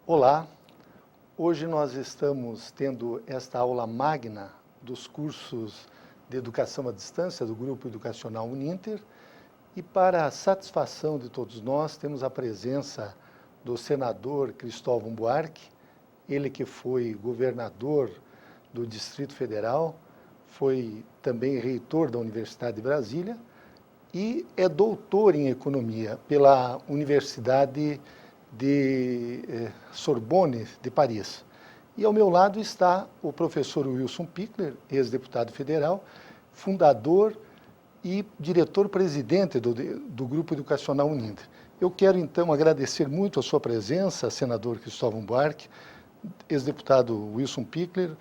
Olá, hoje nós estamos tendo esta aula magna dos cursos de educação à distância do Grupo Educacional Uninter e para a satisfação de todos nós temos a presença do senador Cristóvão Buarque, ele que foi governador do Distrito Federal, foi também reitor da Universidade de Brasília e é doutor em economia pela Universidade de Sorbonne, de Paris. E ao meu lado está o professor Wilson Pichler, ex-deputado federal, fundador e diretor-presidente do Grupo Educacional Uninter. Eu quero, então, agradecer muito a sua presença, senador Cristóvão Buarque, ex-deputado Wilson Pichler,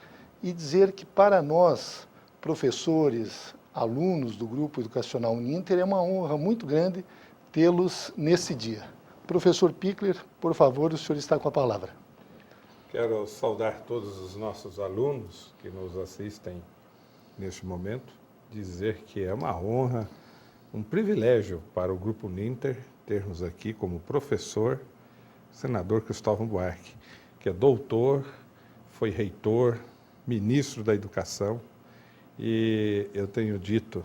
e dizer que para nós, professores, alunos do Grupo Educacional Uninter, é uma honra muito grande tê-los nesse dia. Professor Pichler, por favor, o senhor está com a palavra. Quero saudar todos os nossos alunos que nos assistem neste momento, dizer que é uma honra, um privilégio para o Grupo Uninter termos aqui como professor o senador Cristóvão Buarque, que é doutor, foi reitor, ministro da Educação, e eu tenho dito,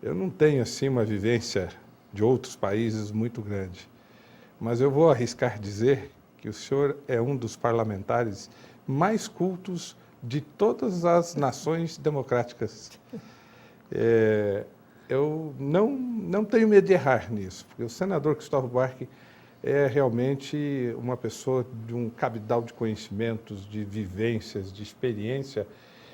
eu não tenho assim uma vivência de outros países muito grande, mas eu vou arriscar dizer que o senhor é um dos parlamentares mais cultos de todas as nações democráticas. Eu não tenho medo de errar nisso, porque o senador Cristóvão Buarque é realmente uma pessoa de um cabedal de conhecimentos, de vivências, de experiência.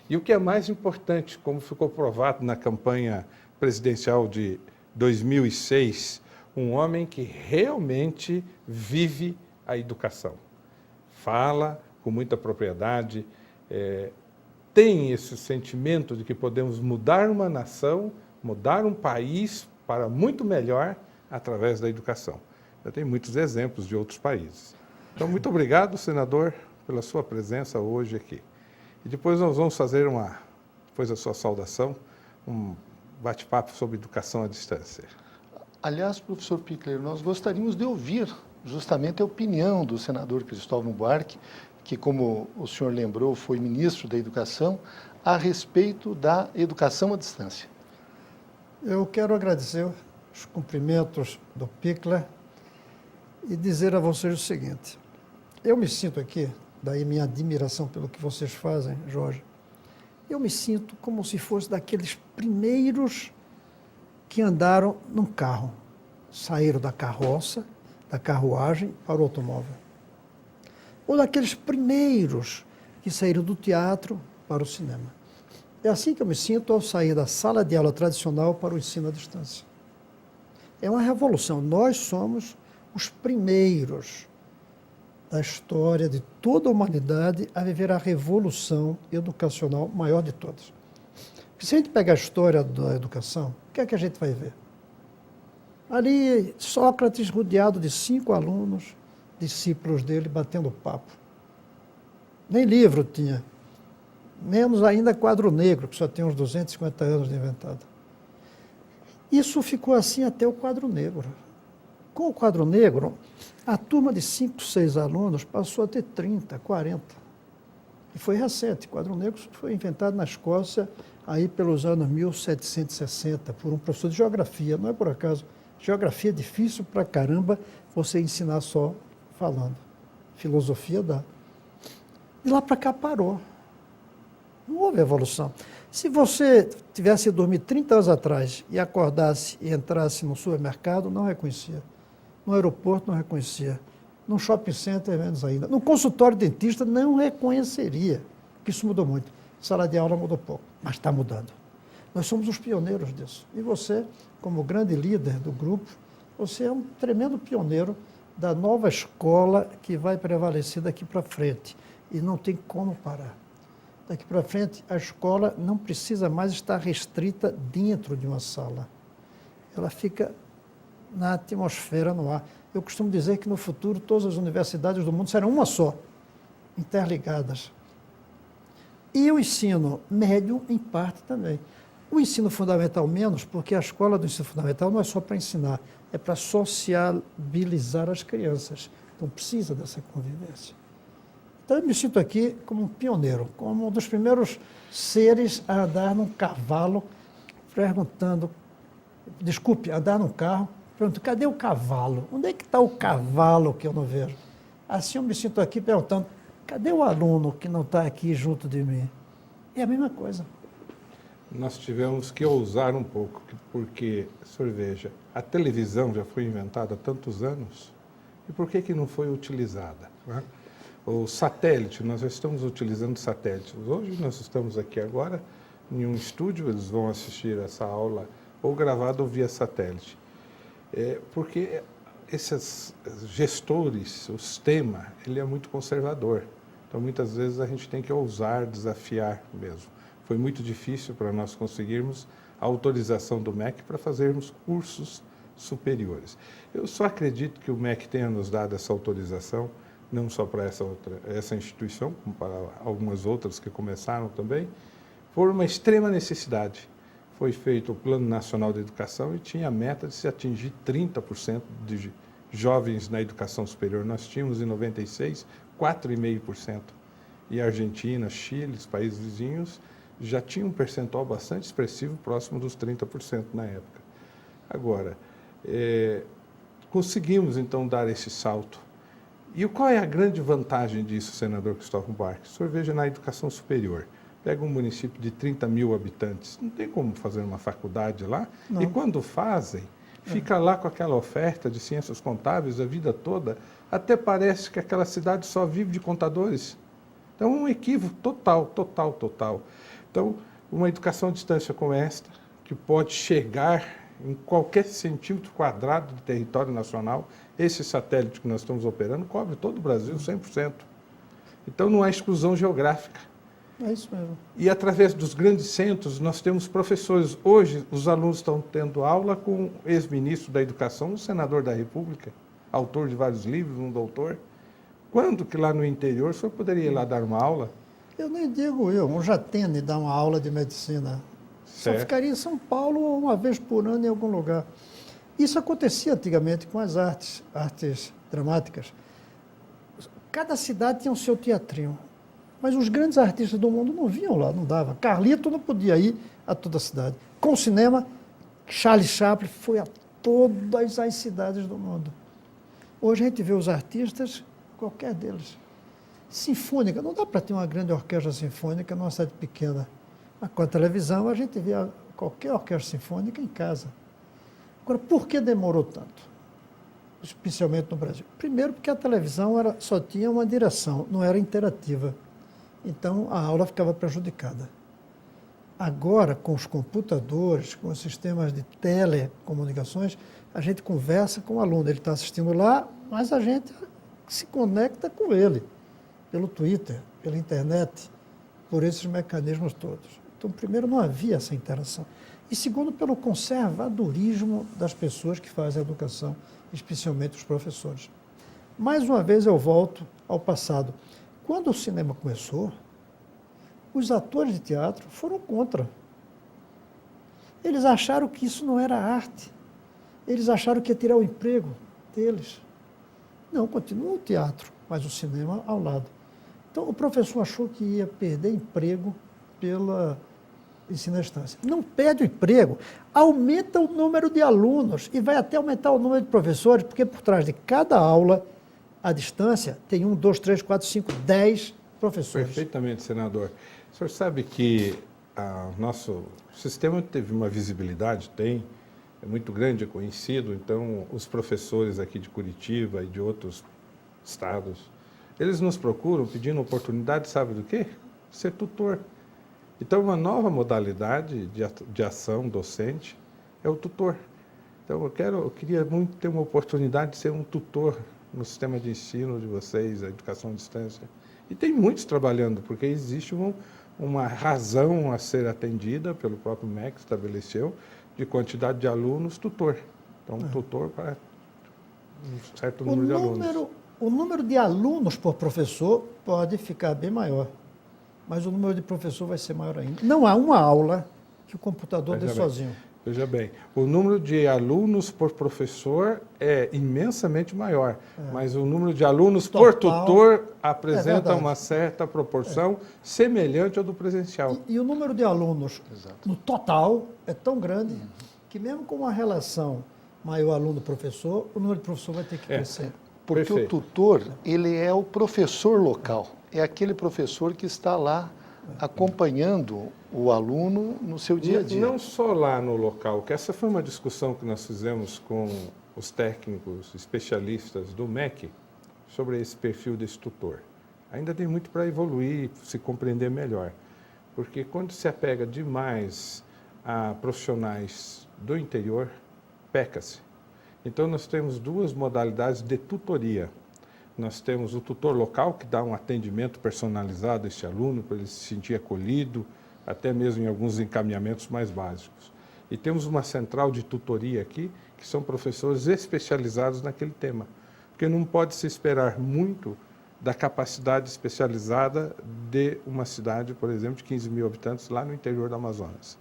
E o que é mais importante, como ficou provado na campanha presidencial de 2006, um homem que realmente vive a educação. Fala com muita propriedade, tem esse sentimento de que podemos mudar uma nação, mudar um país para muito melhor através da educação. Eu tenho muitos exemplos de outros países. Então, muito obrigado, senador, pela sua presença hoje aqui. E depois nós vamos fazer depois da sua saudação, um bate-papo sobre educação à distância. Aliás, professor Pichler, nós gostaríamos de ouvir justamente a opinião do senador Cristóvão Buarque, que, como o senhor lembrou, foi ministro da Educação, a respeito da educação à distância. Eu quero agradecer os cumprimentos do Pichler e dizer a vocês o seguinte. Eu me sinto aqui, daí minha admiração pelo que vocês fazem, Jorge, eu me sinto como se fosse daqueles primeiros que andaram num carro, saíram da carroça, da carruagem para o automóvel. Ou daqueles primeiros que saíram do teatro para o cinema. É assim que eu me sinto ao sair da sala de aula tradicional para o ensino à distância. É uma revolução. Nós somos os primeiros da história de toda a humanidade a viver a revolução educacional maior de todas. Se a gente pegar a história da educação, o que é que a gente vai ver? Ali, Sócrates rodeado de 5 alunos, discípulos dele, batendo papo. Nem livro tinha, menos ainda quadro negro, que só tem uns 250 anos de inventado. Isso ficou assim até o quadro negro. Com o quadro negro, a turma de 5, 6 alunos passou a ter 30, 40. E foi recente. O quadro negro foi inventado na Escócia aí pelos anos 1760, por um professor de geografia. Não é por acaso. Geografia é difícil pra caramba você ensinar só falando. Filosofia dá. De lá para cá parou. Não houve evolução. Se você tivesse dormido 30 anos atrás e acordasse e entrasse no supermercado, não reconhecia. No aeroporto, não reconhecia. No shopping center, menos ainda. No consultório de dentista, não reconheceria. Porque isso mudou muito. Sala de aula mudou pouco, mas está mudando. Nós somos os pioneiros disso. E você, como grande líder do grupo, você é um tremendo pioneiro da nova escola que vai prevalecer daqui para frente. E não tem como parar. Daqui para frente, a escola não precisa mais estar restrita dentro de uma sala. Ela fica na atmosfera, no ar. Eu costumo dizer que no futuro todas as universidades do mundo serão uma só, interligadas. E o ensino médio, em parte, também. O ensino fundamental menos, porque a escola do ensino fundamental não é só para ensinar, é para sociabilizar as crianças. Então precisa dessa convivência. Então, eu me sinto aqui como um pioneiro, como um dos primeiros seres a andar num cavalo, perguntando, desculpe, andar num carro, perguntando, cadê o cavalo? Onde é que está o cavalo que eu não vejo? Assim eu me sinto aqui perguntando, cadê o aluno que não está aqui junto de mim? É a mesma coisa. Nós tivemos que ousar um pouco, porque, senhor veja, a televisão já foi inventada há tantos anos, e por que não foi utilizada? Né? O satélite, nós já estamos utilizando satélites. Hoje nós estamos aqui agora em um estúdio, eles vão assistir essa aula ou gravada ou via satélite. Porque esses gestores, o sistema, ele é muito conservador. Então, muitas vezes, a gente tem que ousar, desafiar mesmo. Foi muito difícil para nós conseguirmos a autorização do MEC para fazermos cursos superiores. Eu só acredito que o MEC tenha nos dado essa autorização, não só para essa instituição, como para algumas outras que começaram também, por uma extrema necessidade. Foi feito o Plano Nacional de Educação e tinha a meta de se atingir 30% de jovens na educação superior. Nós tínhamos, em 96, 4,5%. E a Argentina, Chile, os países vizinhos, já tinham um percentual bastante expressivo, próximo dos 30% na época. Agora, conseguimos, então, dar esse salto. E qual é a grande vantagem disso, senador Cristóvão Buarque? O senhor veja na educação superior. Pega um município de 30 mil habitantes, não tem como fazer uma faculdade lá. Não. E quando fazem, fica lá com aquela oferta de ciências contábeis a vida toda, até parece que aquela cidade só vive de contadores. Então, é um equívoco total. Então, uma educação à distância como esta, que pode chegar em qualquer centímetro quadrado de território nacional, esse satélite que nós estamos operando cobre todo o Brasil, 100%. Então, não há exclusão geográfica. É isso mesmo. E através dos grandes centros, nós temos professores. Hoje, os alunos estão tendo aula com o ex-ministro da Educação, um senador da República, autor de vários livros, um doutor. Quando que lá no interior o senhor poderia ir lá dar uma aula? Eu nem digo um Jatene dar uma aula de medicina. Certo. Só ficaria em São Paulo uma vez por ano em algum lugar. Isso acontecia antigamente com as artes dramáticas. Cada cidade tinha o seu teatrinho. Mas os grandes artistas do mundo não vinham lá, não dava. Carlito não podia ir a toda a cidade. Com o cinema, Charles Chaplin foi a todas as cidades do mundo. Hoje a gente vê os artistas, qualquer deles. Sinfônica, não dá para ter uma grande orquestra sinfônica numa cidade pequena. Mas com a televisão a gente vê qualquer orquestra sinfônica em casa. Agora, por que demorou tanto? Especialmente no Brasil. Primeiro porque a televisão só tinha uma direção, não era interativa. Então, a aula ficava prejudicada. Agora, com os computadores, com os sistemas de telecomunicações, a gente conversa com o aluno. Ele está assistindo lá, mas a gente se conecta com ele, pelo Twitter, pela internet, por esses mecanismos todos. Então, primeiro, não havia essa interação. E segundo, pelo conservadorismo das pessoas que fazem a educação, especialmente os professores. Mais uma vez, eu volto ao passado. Quando o cinema começou, os atores de teatro foram contra. Eles acharam que isso não era arte. Eles acharam que ia tirar o emprego deles. Não, continua o teatro, mas o cinema ao lado. Então, o professor achou que ia perder emprego pela ensino à distância. Não perde o emprego, aumenta o número de alunos e vai até aumentar o número de professores, porque por trás de cada aula à distância, tem 1, 2, 3, 4, 5, 10 professores. Perfeitamente, senador. O senhor sabe que o nosso sistema teve uma visibilidade, é muito grande, é conhecido, então os professores aqui de Curitiba e de outros estados, eles nos procuram pedindo oportunidade, sabe do quê? Ser tutor. Então, uma nova modalidade de ação docente é o tutor. Então, eu queria muito ter uma oportunidade de ser um tutor no sistema de ensino de vocês, a educação à distância. E tem muitos trabalhando, porque existe uma razão a ser atendida pelo próprio MEC, estabeleceu, de quantidade de alunos, tutor. Então, tutor para um certo número de alunos. O número de alunos por professor pode ficar bem maior, mas o número de professor vai ser maior ainda. Não há uma aula que o computador dê sozinho. Veja bem, o número de alunos por professor é imensamente maior, mas o número de alunos por tutor apresenta uma certa proporção semelhante ao do presencial. E o número de alunos no total é tão grande que mesmo com uma relação maior aluno-professor, o número de professor vai ter que crescer. Porque Perfeito. o tutor, ele é o professor local, é aquele professor que está lá acompanhando o aluno no seu dia a dia. Não só lá no local, que essa foi uma discussão que nós fizemos com os técnicos especialistas do MEC sobre esse perfil desse tutor. Ainda tem muito para evoluir, se compreender melhor, porque quando se apega demais a profissionais do interior, peca-se. Então nós temos duas modalidades de tutoria. Nós temos o tutor local, que dá um atendimento personalizado a esse aluno, para ele se sentir acolhido, até mesmo em alguns encaminhamentos mais básicos. E temos uma central de tutoria aqui, que são professores especializados naquele tema. Porque não pode se esperar muito da capacidade especializada de uma cidade, por exemplo, de 15 mil habitantes, lá no interior do Amazonas.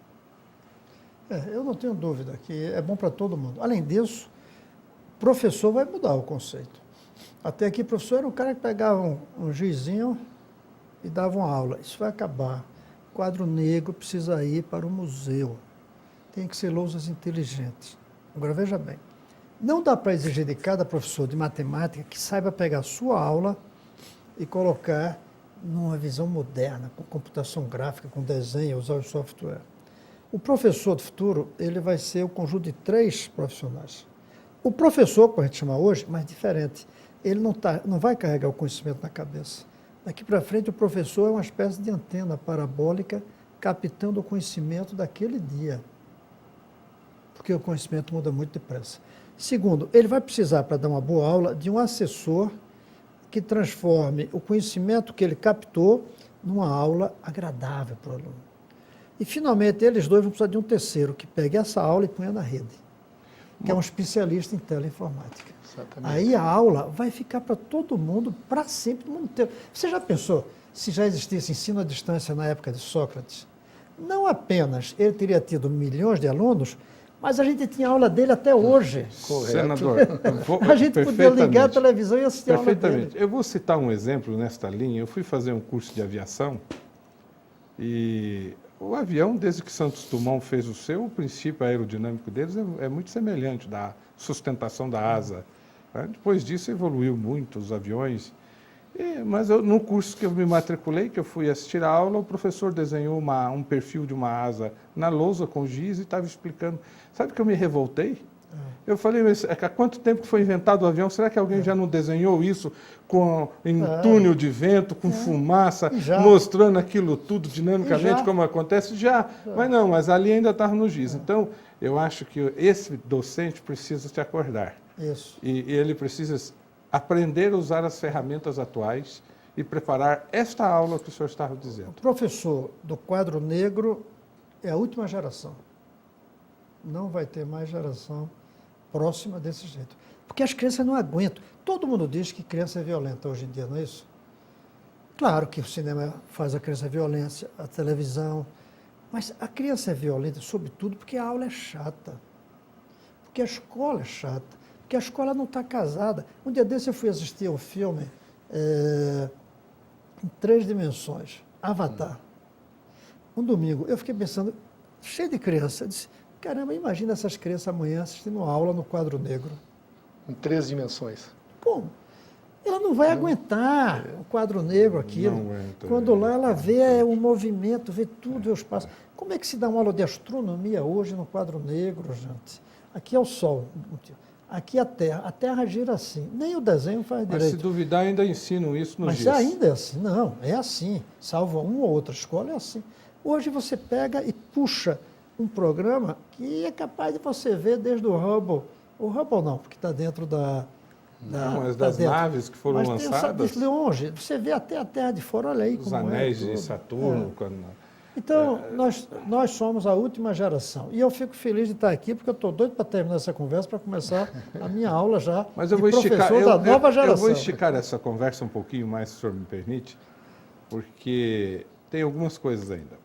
Eu não tenho dúvida que é bom para todo mundo. Além disso, professor vai mudar o conceito. Até aqui, professor era um cara que pegava um gizinho e dava uma aula. Isso vai acabar. O quadro negro precisa ir para o museu. Tem que ser lousas inteligentes. Agora, veja bem, não dá para exigir de cada professor de matemática que saiba pegar a sua aula e colocar numa visão moderna, com computação gráfica, com desenho, usar o software. O professor do futuro, ele vai ser o conjunto de 3 profissionais. O professor, como a gente chama hoje, mas diferente, ele não vai carregar o conhecimento na cabeça. Daqui para frente, o professor é uma espécie de antena parabólica captando o conhecimento daquele dia, porque o conhecimento muda muito depressa. Segundo, ele vai precisar, para dar uma boa aula, de um assessor que transforme o conhecimento que ele captou numa aula agradável para o aluno. E, finalmente, eles dois vão precisar de um terceiro que pegue essa aula e ponha na rede, que é um especialista em teleinformática. Exatamente. Aí a aula vai ficar para todo mundo, para sempre, no mundo inteiro. Você já pensou se já existisse ensino à distância na época de Sócrates? Não apenas ele teria tido milhões de alunos, mas a gente tinha aula dele até hoje. Correto. Senador, A gente podia ligar a televisão e assistir a aula dele. Perfeitamente. Eu vou citar um exemplo nesta linha. Eu fui fazer um curso de aviação e o avião, desde que Santos Dumont fez o seu, o princípio aerodinâmico deles é muito semelhante da sustentação da asa. Depois disso evoluiu muito os aviões. Mas no curso que eu me matriculei, que eu fui assistir a aula, o professor desenhou um perfil de uma asa na lousa com giz e estava explicando. Sabe que eu me revoltei? Eu falei, mas há quanto tempo que foi inventado o avião? Será que alguém já não desenhou isso em túnel de vento, com fumaça, mostrando aquilo tudo dinamicamente como acontece? Já. Mas ali ainda estava no giz. Então, eu acho que esse docente precisa se acordar. Isso. E ele precisa aprender a usar as ferramentas atuais e preparar esta aula que o senhor estava dizendo. O professor do quadro negro é a última geração. Não vai ter mais geração próxima desse jeito. Porque as crianças não aguentam. Todo mundo diz que criança é violenta hoje em dia, não é isso? Claro que o cinema faz a criança violência, a televisão, mas a criança é violenta, sobretudo, porque a aula é chata, porque a escola é chata, porque a escola não está casada. Um dia desse eu fui assistir um filme em 3 dimensões, Avatar. Um domingo, eu fiquei pensando, cheio de criança, eu disse, caramba, imagina essas crianças amanhã assistindo aula no quadro negro. Em 3 dimensões. Pô, ela não vai aguentar o quadro negro aquilo. Não aguenta. Quando lá ela vê o movimento, vê tudo, vê os passos. Como é que se dá uma aula de astronomia hoje no quadro negro, gente? Aqui é o Sol, aqui é a Terra gira assim. Nem o desenho faz Mas direito. se duvidar, ainda ensinam isso no Mas GIS. ainda é assim. Não, é assim. Salvo uma ou outra escola, é assim. Hoje você pega e puxa um programa que é capaz de você ver desde o Hubble. O Hubble não, porque está dentro mas das naves que foram lançadas. Tem de longe, você vê até a Terra de fora, olha aí Os como anéis é. de Saturno. Então, nós somos a última geração. E eu fico feliz de estar aqui, porque eu estou doido para terminar essa conversa, para começar a minha aula já Mas eu de vou esticar, professor da nova geração. eu vou esticar essa conversa um pouquinho mais, se o senhor me permite, porque tem algumas coisas ainda.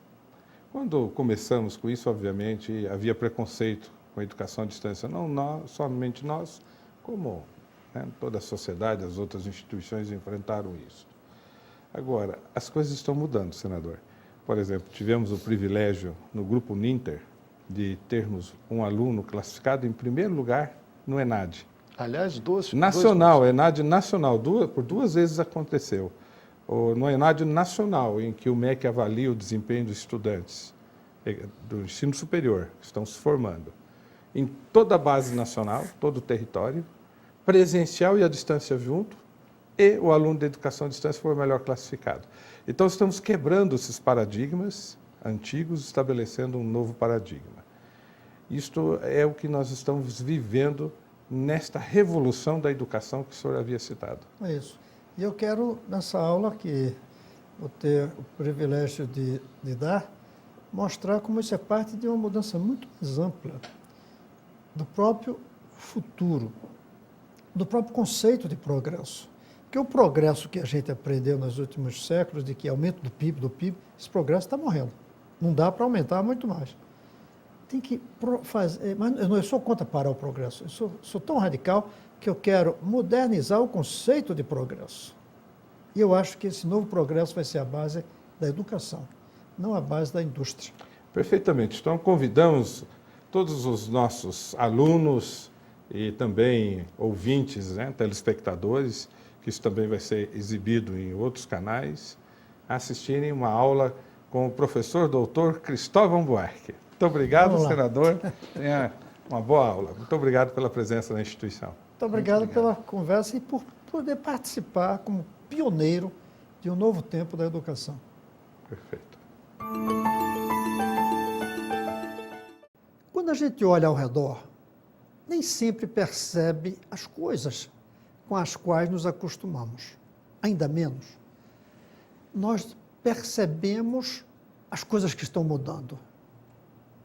Quando começamos com isso, obviamente, havia preconceito com a educação à distância. Não nós, somente nós, como, né, toda a sociedade, as outras instituições enfrentaram isso. Agora, as coisas estão mudando, senador. Por exemplo, tivemos o privilégio no Grupo Uninter de termos um aluno classificado em primeiro lugar no ENAD. Aliás, dois... Nacional, ENAD nacional, por 2 vezes aconteceu. No ENAD nacional, em que o MEC avalia o desempenho dos estudantes do ensino superior, que estão se formando, em toda a base nacional, todo o território, presencial e à distância junto, e o aluno de educação à distância foi o melhor classificado. Então, estamos quebrando esses paradigmas antigos, estabelecendo um novo paradigma. Isto é o que nós estamos vivendo nesta revolução da educação que o senhor havia citado. É isso. E eu quero, nessa aula que vou ter o privilégio de dar, mostrar como isso é parte de uma mudança muito mais ampla do próprio futuro, do próprio conceito de progresso. Porque o progresso que a gente aprendeu nos últimos séculos, de que aumento do PIB, esse progresso está morrendo. Não dá para aumentar muito mais. Tem que fazer, mas eu não sou contra parar o progresso. Eu sou tão radical que eu quero modernizar o conceito de progresso. E eu acho que esse novo progresso vai ser a base da educação, não a base da indústria. Perfeitamente. Então, convidamos todos os nossos alunos e também ouvintes, né, telespectadores, que isso também vai ser exibido em outros canais, a assistirem uma aula com o professor doutor Cristóvão Buarque. Muito obrigado, senador. Tenha uma boa aula. Muito obrigado pela presença na instituição. Muito obrigado pela conversa e por poder participar como pioneiro de um novo tempo da educação. Perfeito. Quando a gente olha ao redor, nem sempre percebe as coisas com as quais nos acostumamos. Ainda menos, nós percebemos as coisas que estão mudando.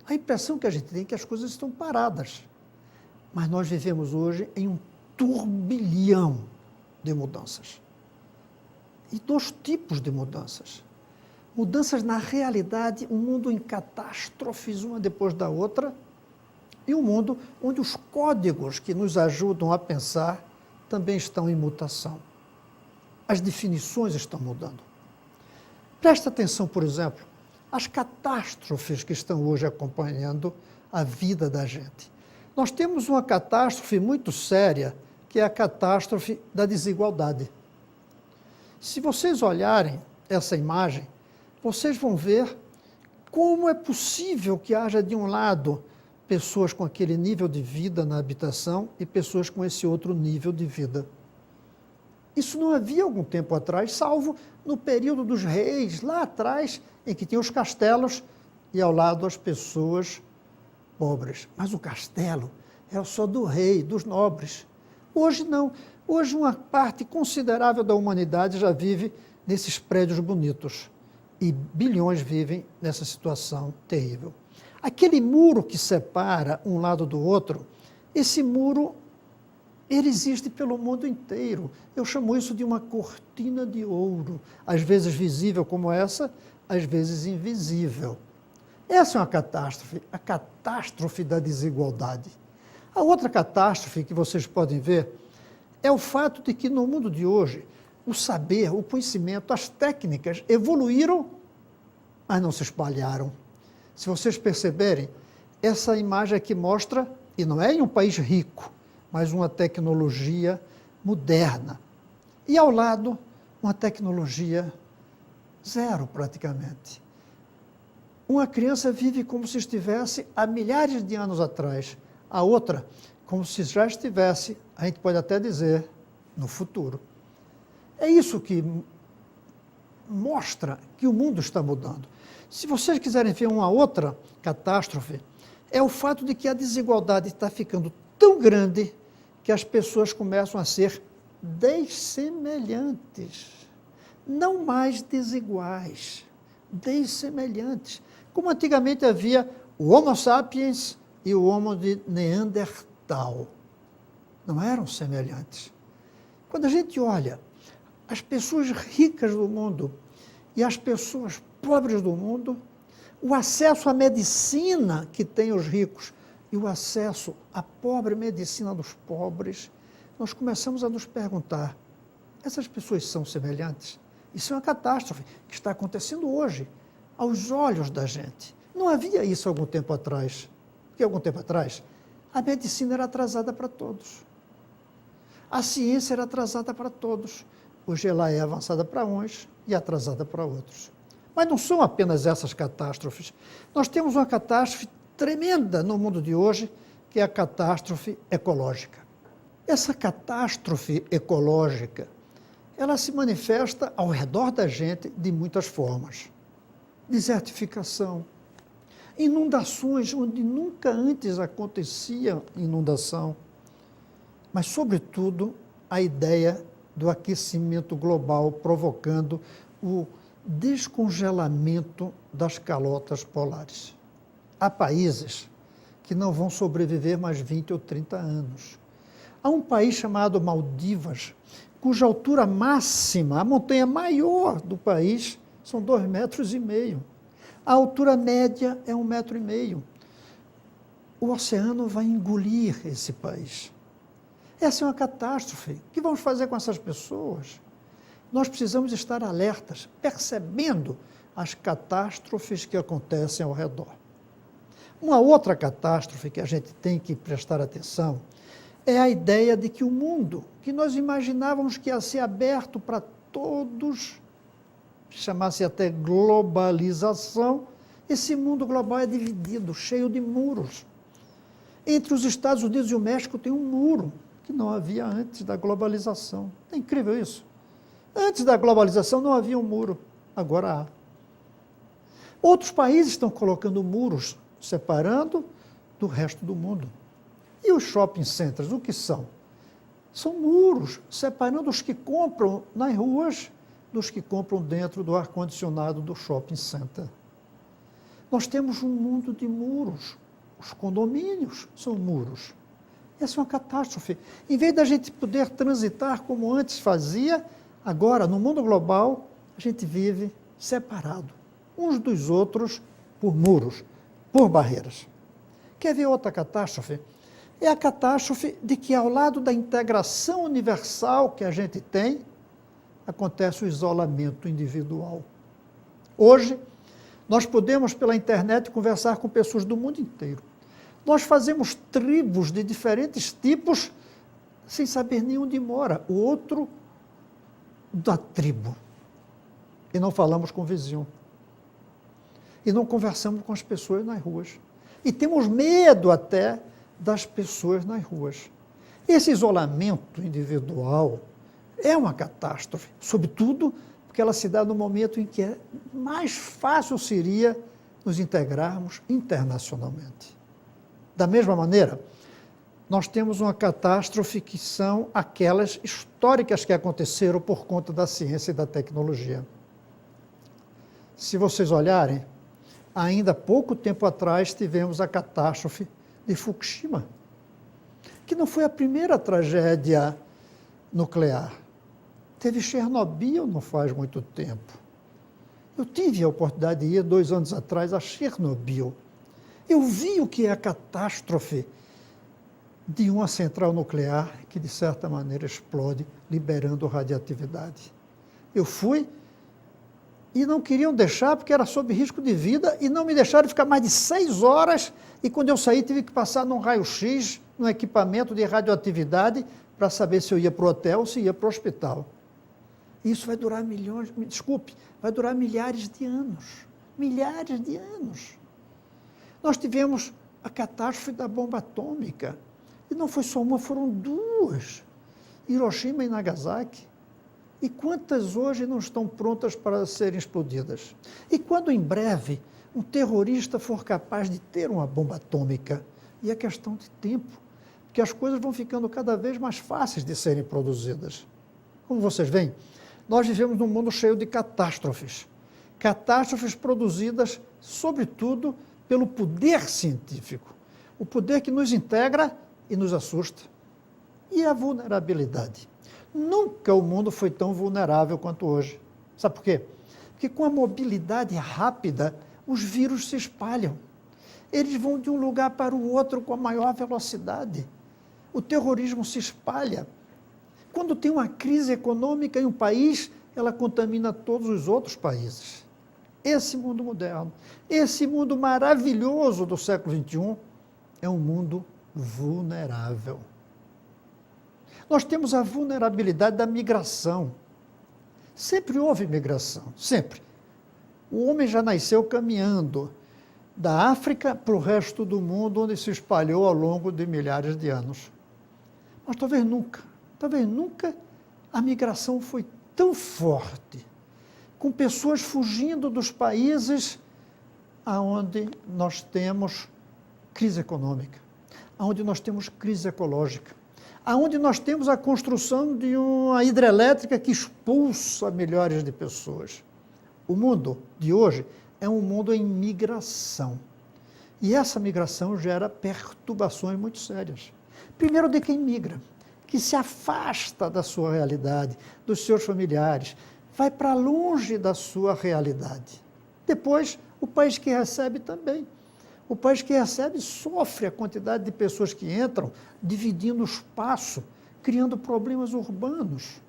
A impressão que a gente tem é que as coisas estão paradas. Mas nós vivemos hoje em um turbilhão de mudanças. E 2 tipos de mudanças. Mudanças na realidade, um mundo em catástrofes, uma depois da outra, e um mundo onde os códigos que nos ajudam a pensar também estão em mutação. As definições estão mudando. Presta atenção, por exemplo, às catástrofes que estão hoje acompanhando a vida da gente. Nós temos uma catástrofe muito séria, que é a catástrofe da desigualdade. Se vocês olharem essa imagem, vocês vão ver como é possível que haja, de um lado, pessoas com aquele nível de vida na habitação e pessoas com esse outro nível de vida. Isso não havia algum tempo atrás, salvo no período dos reis, lá atrás, em que tinha os castelos e ao lado as pessoas pobres. Mas o castelo era só do rei, dos nobres. Hoje não. Hoje uma parte considerável da humanidade já vive nesses prédios bonitos. E bilhões vivem nessa situação terrível. Aquele muro que separa um lado do outro, esse muro, ele existe pelo mundo inteiro. Eu chamo isso de uma cortina de ouro, às vezes visível como essa, às vezes invisível. Essa é uma catástrofe, a catástrofe da desigualdade. A outra catástrofe que vocês podem ver é o fato de que no mundo de hoje, o saber, o conhecimento, as técnicas evoluíram, mas não se espalharam. Se vocês perceberem, essa imagem aqui mostra, e não é em um país rico, mas uma tecnologia moderna. E ao lado, uma tecnologia zero, praticamente. Uma criança vive como se estivesse há milhares de anos atrás. A outra, como se já estivesse, a gente pode até dizer, no futuro. É isso que mostra que o mundo está mudando. Se vocês quiserem ver uma outra catástrofe, é o fato de que a desigualdade está ficando tão grande que as pessoas começam a ser dessemelhantes, não mais desiguais, dessemelhantes. Como antigamente havia o Homo sapiens e o Homo de Neandertal. Não eram semelhantes. Quando a gente olha as pessoas ricas do mundo e as pessoas pobres do mundo, o acesso à medicina que têm os ricos e o acesso à pobre medicina dos pobres, nós começamos a nos perguntar, essas pessoas são semelhantes? Isso é uma catástrofe que está acontecendo hoje, aos olhos da gente. Não havia isso algum tempo atrás. Porque algum tempo atrás, a medicina era atrasada para todos. A ciência era atrasada para todos. Hoje ela é avançada para uns e atrasada para outros. Mas não são apenas essas catástrofes. Nós temos uma catástrofe tremenda no mundo de hoje, que é a catástrofe ecológica. Essa catástrofe ecológica, ela se manifesta ao redor da gente de muitas formas. Desertificação, inundações onde nunca antes acontecia inundação, mas, sobretudo, a ideia do aquecimento global provocando o descongelamento das calotas polares. Há países que não vão sobreviver mais 20 ou 30 anos. Há um país chamado Maldivas, cuja altura máxima, a montanha maior do país, são 2,5 metros. A altura média é 1,5 metro. O oceano vai engolir esse país. Essa é uma catástrofe. O que vamos fazer com essas pessoas? Nós precisamos estar alertas, percebendo as catástrofes que acontecem ao redor. Uma outra catástrofe que a gente tem que prestar atenção é a ideia de que o mundo, que nós imaginávamos que ia ser aberto para todos, chamasse até globalização, esse mundo global é dividido, cheio de muros. Entre os Estados Unidos e o México tem um muro que não havia antes da globalização. É incrível isso. Antes da globalização não havia um muro, agora há. Outros países estão colocando muros, separando do resto do mundo. E os shopping centers, o que são? São muros, separando os que compram nas ruas dos que compram dentro do ar-condicionado do shopping center. Nós temos um mundo de muros. Os condomínios são muros. Essa é uma catástrofe. Em vez da gente poder transitar como antes fazia, agora, no mundo global, a gente vive separado, uns dos outros, por muros, por barreiras. Quer ver outra catástrofe? É a catástrofe de que, ao lado da integração universal que a gente tem, acontece o isolamento individual. Hoje, nós podemos, pela internet, conversar com pessoas do mundo inteiro. Nós fazemos tribos de diferentes tipos, sem saber nem onde mora o outro da tribo. E não falamos com o vizinho. E não conversamos com as pessoas nas ruas. E temos medo até das pessoas nas ruas. Esse isolamento individual é uma catástrofe, sobretudo porque ela se dá no momento em que mais fácil seria nos integrarmos internacionalmente. Da mesma maneira, nós temos uma catástrofe que são aquelas históricas que aconteceram por conta da ciência e da tecnologia. Se vocês olharem, ainda pouco tempo atrás tivemos a catástrofe de Fukushima, que não foi a primeira tragédia nuclear. Teve Chernobyl não faz muito tempo. Eu tive a oportunidade de ir 2 anos atrás a Chernobyl. Eu vi o que é a catástrofe de uma central nuclear que, de certa maneira, explode, liberando radioatividade. Eu fui e não queriam deixar, porque era sob risco de vida, e não me deixaram ficar mais de 6 horas, e quando eu saí tive que passar num raio-x, num equipamento de radioatividade, para saber se eu ia para o hotel ou se ia para o hospital. Isso vai durar vai durar milhares de anos. Milhares de anos. Nós tivemos a catástrofe da bomba atômica, e não foi só uma, foram 2. Hiroshima e Nagasaki. E quantas hoje não estão prontas para serem explodidas? E quando em breve um terrorista for capaz de ter uma bomba atômica, e é questão de tempo, porque as coisas vão ficando cada vez mais fáceis de serem produzidas. Como vocês veem, nós vivemos num mundo cheio de catástrofes. Catástrofes produzidas, sobretudo, pelo poder científico. O poder que nos integra e nos assusta. E a vulnerabilidade. Nunca o mundo foi tão vulnerável quanto hoje. Sabe por quê? Porque com a mobilidade rápida, os vírus se espalham. Eles vão de um lugar para o outro com a maior velocidade. O terrorismo se espalha. Quando tem uma crise econômica em um país, ela contamina todos os outros países. Esse mundo moderno, esse mundo maravilhoso do século XXI, é um mundo vulnerável. Nós temos a vulnerabilidade da migração. Sempre houve migração, sempre. O homem já nasceu caminhando da África para o resto do mundo, onde se espalhou ao longo de milhares de anos. Mas talvez nunca a migração foi tão forte, com pessoas fugindo dos países onde nós temos crise econômica, onde nós temos crise ecológica, onde nós temos a construção de uma hidrelétrica que expulsa milhares de pessoas. O mundo de hoje é um mundo em migração. E essa migração gera perturbações muito sérias. Primeiro, de quem migra, que se afasta da sua realidade, dos seus familiares, vai para longe da sua realidade. Depois, o país que recebe também. O país que recebe sofre a quantidade de pessoas que entram, dividindo o espaço, criando problemas urbanos.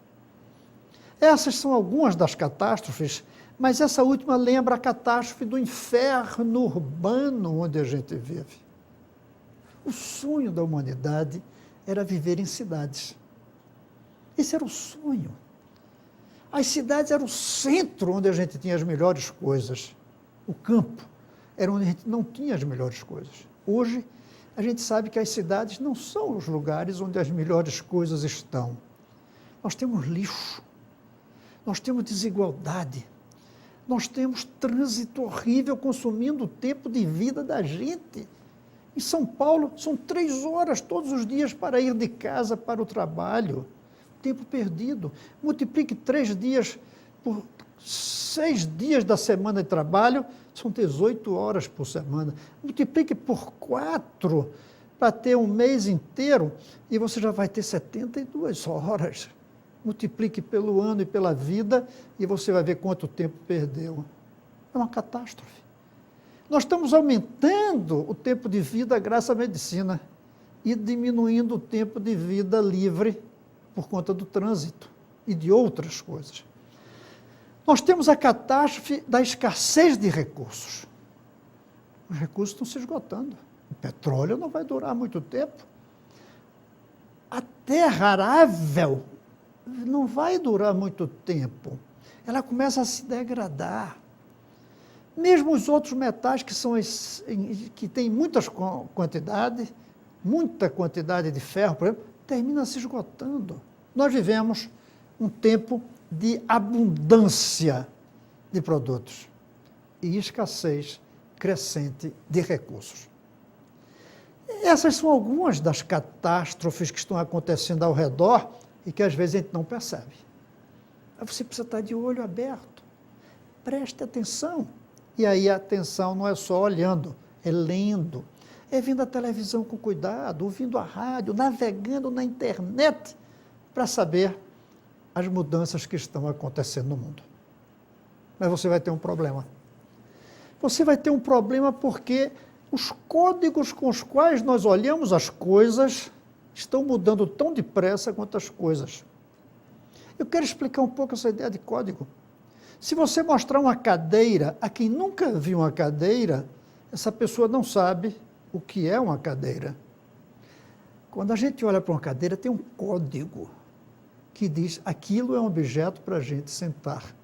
Essas são algumas das catástrofes, mas essa última lembra a catástrofe do inferno urbano onde a gente vive. O sonho da humanidade era viver em cidades. Esse era o sonho. As cidades eram o centro onde a gente tinha as melhores coisas. O campo era onde a gente não tinha as melhores coisas. Hoje, a gente sabe que as cidades não são os lugares onde as melhores coisas estão. Nós temos lixo, nós temos desigualdade, nós temos trânsito horrível consumindo o tempo de vida da gente. Em São Paulo, são 3 horas todos os dias para ir de casa para o trabalho. Tempo perdido. Multiplique 3 dias por 6 dias da semana de trabalho, são 18 horas por semana. Multiplique por 4 para ter um mês inteiro e você já vai ter 72 horas. Multiplique pelo ano e pela vida e você vai ver quanto tempo perdeu. É uma catástrofe. Nós estamos aumentando o tempo de vida graças à medicina e diminuindo o tempo de vida livre por conta do trânsito e de outras coisas. Nós temos a catástrofe da escassez de recursos. Os recursos estão se esgotando. O petróleo não vai durar muito tempo. A terra arável não vai durar muito tempo. Ela começa a se degradar. Mesmo os outros metais que têm muita quantidade de ferro, por exemplo, termina se esgotando. Nós vivemos um tempo de abundância de produtos e escassez crescente de recursos. Essas são algumas das catástrofes que estão acontecendo ao redor e que às vezes a gente não percebe. Você precisa estar de olho aberto, preste atenção. E aí a atenção não é só olhando, é lendo, é vendo a televisão com cuidado, ouvindo a rádio, navegando na internet para saber as mudanças que estão acontecendo no mundo. Mas você vai ter um problema. Você vai ter um problema porque os códigos com os quais nós olhamos as coisas estão mudando tão depressa quanto as coisas. Eu quero explicar um pouco essa ideia de código. Se você mostrar uma cadeira a quem nunca viu uma cadeira, essa pessoa não sabe o que é uma cadeira. Quando a gente olha para uma cadeira, tem um código que diz aquilo é um objeto para a gente sentar.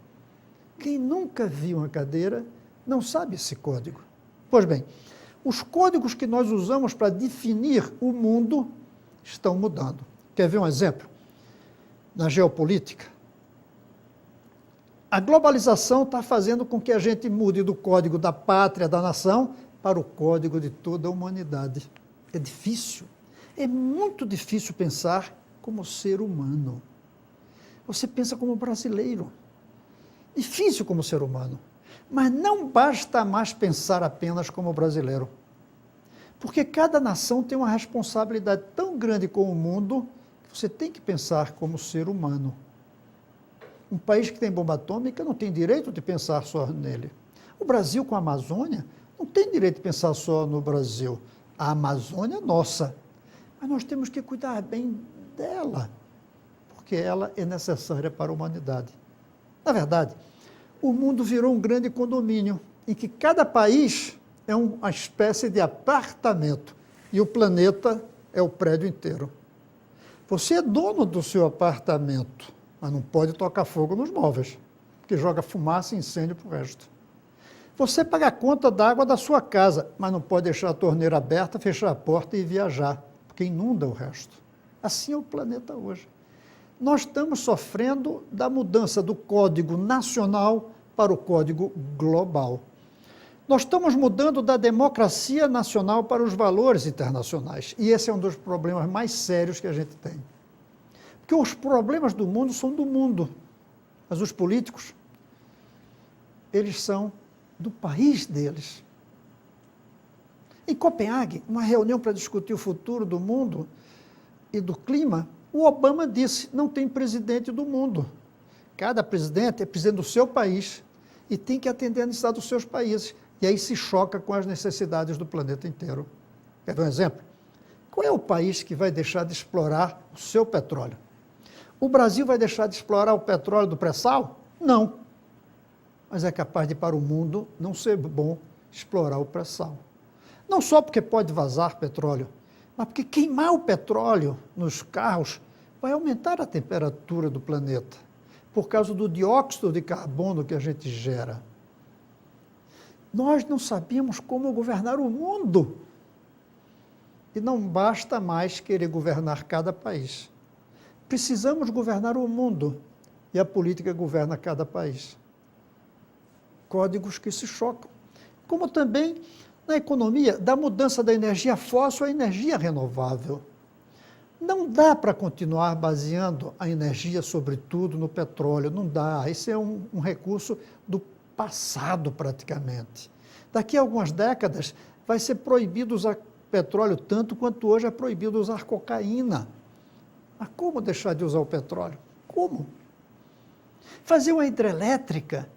Quem nunca viu uma cadeira não sabe esse código. Pois bem, os códigos que nós usamos para definir o mundo estão mudando. Quer ver um exemplo? Na geopolítica, a globalização está fazendo com que a gente mude do código da pátria, da nação, para o código de toda a humanidade. É difícil, é muito difícil pensar como ser humano. Você pensa como brasileiro. Difícil como ser humano. Mas não basta mais pensar apenas como brasileiro. Porque cada nação tem uma responsabilidade tão grande com o mundo que você tem que pensar como ser humano. Um país que tem bomba atômica não tem direito de pensar só nele. O Brasil com a Amazônia não tem direito de pensar só no Brasil. A Amazônia é nossa, mas nós temos que cuidar bem dela, porque ela é necessária para a humanidade. Na verdade, o mundo virou um grande condomínio, em que cada país é uma espécie de apartamento e o planeta é o prédio inteiro. Você é dono do seu apartamento, mas não pode tocar fogo nos móveis, porque joga fumaça e incêndio para o resto. Você paga a conta da água da sua casa, mas não pode deixar a torneira aberta, fechar a porta e viajar, porque inunda o resto. Assim é o planeta hoje. Nós estamos sofrendo da mudança do Código Nacional para o Código Global. Nós estamos mudando da democracia nacional para os valores internacionais. E esse é um dos problemas mais sérios que a gente tem. Porque os problemas do mundo são do mundo, mas os políticos, eles são do país deles. Em Copenhague, uma reunião para discutir o futuro do mundo e do clima, o Obama disse, não tem presidente do mundo. Cada presidente é presidente do seu país e tem que atender a necessidade dos seus países. E aí se choca com as necessidades do planeta inteiro. Quer ver um exemplo? Qual é o país que vai deixar de explorar o seu petróleo? O Brasil vai deixar de explorar o petróleo do pré-sal? Não. Mas é capaz de, para o mundo, não ser bom explorar o pré-sal. Não só porque pode vazar petróleo, mas porque queimar o petróleo nos carros vai aumentar a temperatura do planeta, por causa do dióxido de carbono que a gente gera. Nós não sabíamos como governar o mundo. E não basta mais querer governar cada país. Precisamos governar o mundo. E a política governa cada país. Códigos que se chocam. Como também na economia, da mudança da energia fóssil à energia renovável. Não dá para continuar baseando a energia, sobretudo, no petróleo. Não dá. Esse é um recurso do passado, praticamente. Daqui a algumas décadas, vai ser proibido usar petróleo tanto quanto hoje é proibido usar cocaína. Mas como deixar de usar o petróleo? Como? Fazer uma hidrelétrica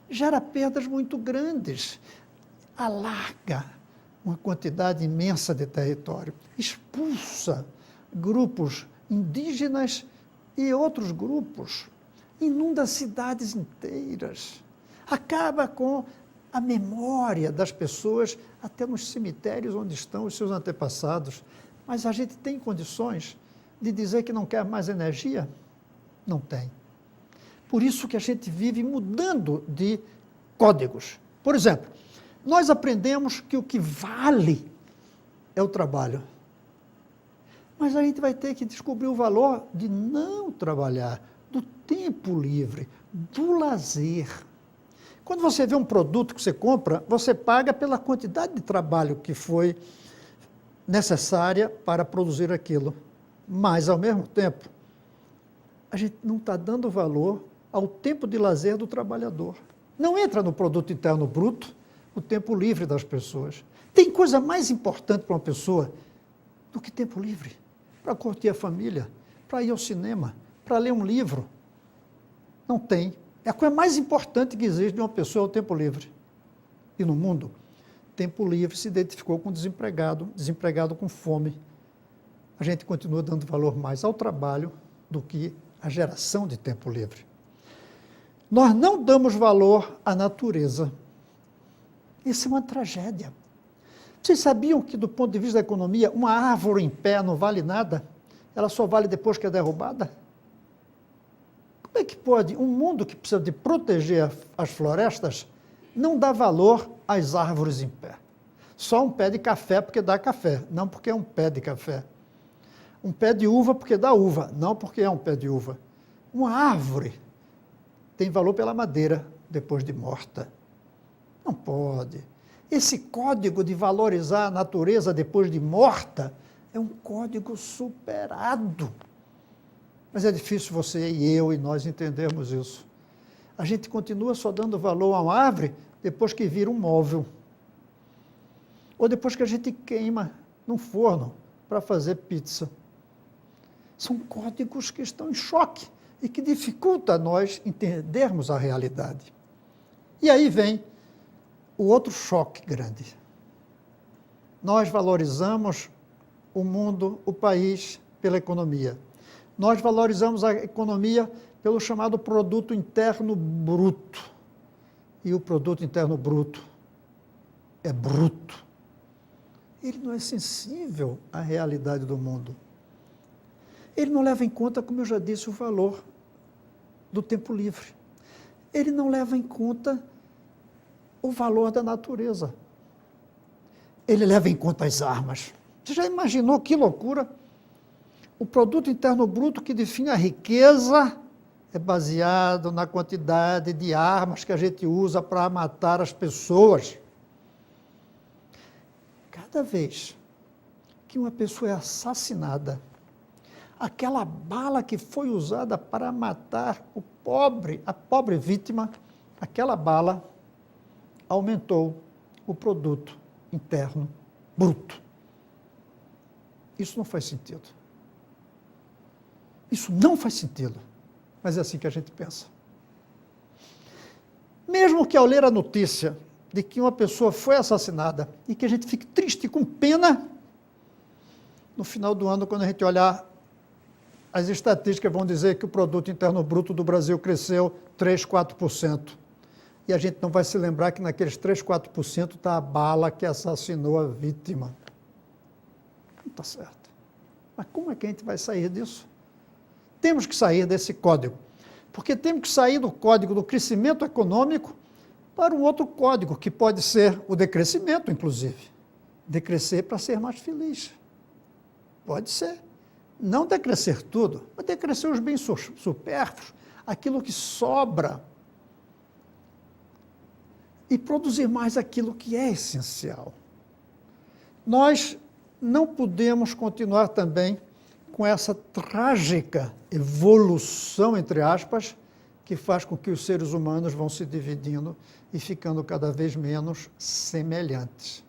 gera perdas muito grandes, alarga uma quantidade imensa de território, expulsa grupos indígenas e outros grupos, inunda cidades inteiras, acaba com a memória das pessoas até nos cemitérios onde estão os seus antepassados. Mas a gente tem condições de dizer que não quer mais energia? Não tem. Por isso que a gente vive mudando de códigos. Por exemplo, nós aprendemos que o que vale é o trabalho. Mas a gente vai ter que descobrir o valor de não trabalhar, do tempo livre, do lazer. Quando você vê um produto que você compra, você paga pela quantidade de trabalho que foi necessária para produzir aquilo. Mas, ao mesmo tempo, a gente não está dando valor ao tempo de lazer do trabalhador. Não entra no produto interno bruto o tempo livre das pessoas. Tem coisa mais importante para uma pessoa do que tempo livre? Para curtir a família, para ir ao cinema, para ler um livro. Não tem. É a coisa mais importante que existe de uma pessoa é o tempo livre. E no mundo, tempo livre se identificou com desempregado, desempregado com fome. A gente continua dando valor mais ao trabalho do que à geração de tempo livre. Nós não damos valor à natureza. Isso é uma tragédia. Vocês sabiam que, do ponto de vista da economia, uma árvore em pé não vale nada? Ela só vale depois que é derrubada? Como é que pode um mundo que precisa de proteger as florestas não dar valor às árvores em pé? Só um pé de café porque dá café, não porque é um pé de café. Um pé de uva porque dá uva, não porque é um pé de uva. Uma árvore tem valor pela madeira depois de morta. Não pode. Esse código de valorizar a natureza depois de morta é um código superado. Mas é difícil você e eu e nós entendermos isso. A gente continua só dando valor a uma árvore depois que vira um móvel. Ou depois que a gente queima num forno para fazer pizza. São códigos que estão em choque e que dificultam a nós entendermos a realidade. E aí vem o outro choque grande. Nós valorizamos o mundo, o país, pela economia. Nós valorizamos a economia pelo chamado produto interno bruto. E o produto interno bruto é bruto. Ele não é sensível à realidade do mundo. Ele não leva em conta, como eu já disse, o valor do tempo livre. Ele não leva em conta o valor da natureza. Ele leva em conta as armas. Você já imaginou que loucura? O produto interno bruto que define a riqueza é baseado na quantidade de armas que a gente usa para matar as pessoas. Cada vez que uma pessoa é assassinada, aquela bala que foi usada para matar a pobre vítima, aquela bala aumentou o produto interno bruto. Isso não faz sentido. Isso não faz sentido, mas é assim que a gente pensa. Mesmo que ao ler a notícia de que uma pessoa foi assassinada e que a gente fique triste com pena, no final do ano, quando a gente olhar, as estatísticas vão dizer que o produto interno bruto do Brasil cresceu 3, 4%. E a gente não vai se lembrar que naqueles 3, 4% está a bala que assassinou a vítima. Não está certo. Mas como é que a gente vai sair disso? Temos que sair desse código, porque temos que sair do código do crescimento econômico para um outro código, que pode ser o decrescimento, inclusive. Decrescer para ser mais feliz. Pode ser. Não decrescer tudo, mas decrescer os bens supérfluos, aquilo que sobra, e produzir mais aquilo que é essencial. Nós não podemos continuar também com essa trágica evolução, entre aspas, que faz com que os seres humanos vão se dividindo e ficando cada vez menos semelhantes.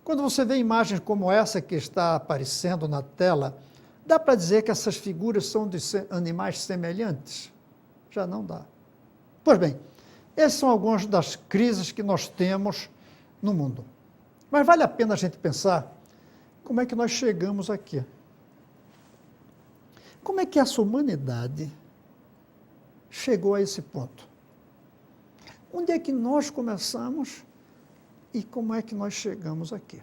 Quando você vê imagens como essa que está aparecendo na tela, dá para dizer que essas figuras são de animais semelhantes? Já não dá. Pois bem, essas são algumas das crises que nós temos no mundo. Mas vale a pena a gente pensar como é que nós chegamos aqui. Como é que essa humanidade chegou a esse ponto? Onde é que nós começamos e como é que nós chegamos aqui?